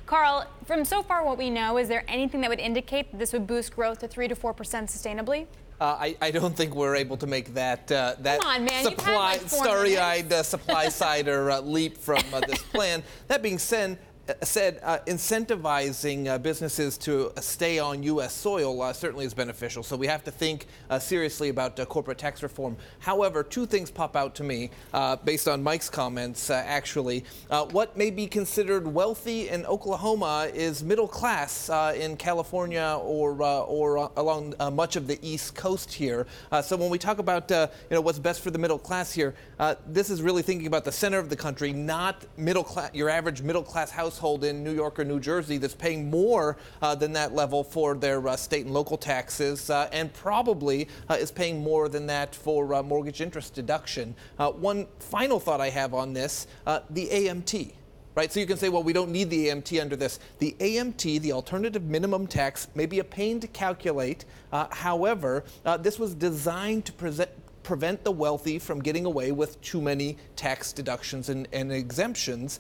Carl, from so far what we know, is there anything that would indicate that this would boost growth to 3 to 4% sustainably? I don't think we're able to make that Come on, man. starry-eyed supply-sider leap from this plan. That being said, incentivizing businesses to stay on U.S. soil certainly is beneficial. So we have to think seriously about corporate tax reform. However, two things pop out to me based on Mike's comments, actually. What may be considered wealthy in Oklahoma is middle class in California or along much of the East Coast here. So when we talk about what's best for the middle class here, this is really thinking about the center of the country, not middle class, your average middle class household in New York or New Jersey that's paying more than that level for their state and local taxes and probably is paying more than that for mortgage interest deduction. One final thought I have on this, the AMT. Right, so you can say, well, we don't need the AMT under this. The AMT, the alternative minimum tax, may be a pain to calculate. However, this was designed to prevent the wealthy from getting away with too many tax deductions and exemptions.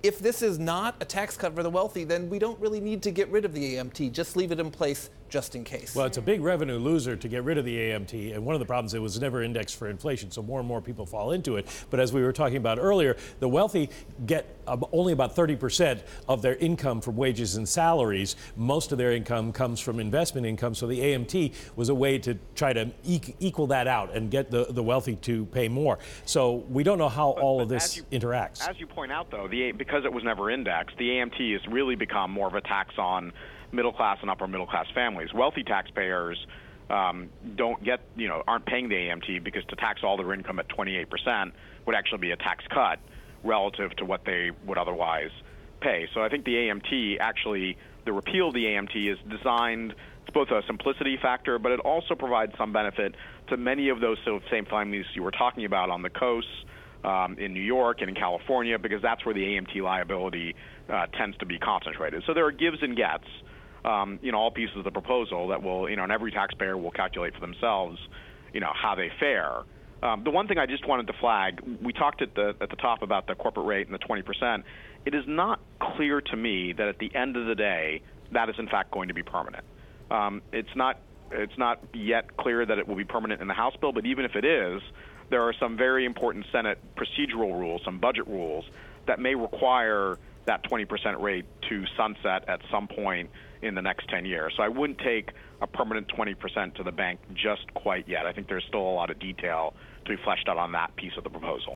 If this is not a tax cut for the wealthy, then we don't really need to get rid of the AMT. Just leave it in place just in case. Well, it's a big revenue loser to get rid of the AMT, and one of the problems, it was never indexed for inflation, so more and more people fall into it. But as we were talking about earlier, the wealthy get only about 30% of their income from wages and salaries. Most of their income comes from investment income, so the AMT was a way to try to equal that out and get the wealthy to pay more. So we don't know how all of this interacts. As you point out, though, because it was never indexed, the AMT has really become more of a tax on middle class and upper middle class families. Wealthy taxpayers aren't paying the AMT because to tax all their income at 28% would actually be a tax cut relative to what they would otherwise pay. So I think the AMT, actually, the repeal of the AMT is designed, it's both a simplicity factor, but it also provides some benefit to many of those same families you were talking about on the coast, in New York and in California, because that's where the AMT liability tends to be concentrated. So there are gives and gets, all pieces of the proposal that will, and every taxpayer will calculate for themselves, how they fare. The one thing I just wanted to flag, we talked at the top about the corporate rate and the 20%. It is not clear to me that at the end of the day, that is in fact going to be permanent. It's not yet clear that it will be permanent in the House bill, but even if it is, there are some very important Senate procedural rules, some budget rules, that may require that 20% rate to sunset at some point in the next 10 years. So I wouldn't take a permanent 20% to the bank just quite yet. I think there's still a lot of detail to be fleshed out on that piece of the proposal.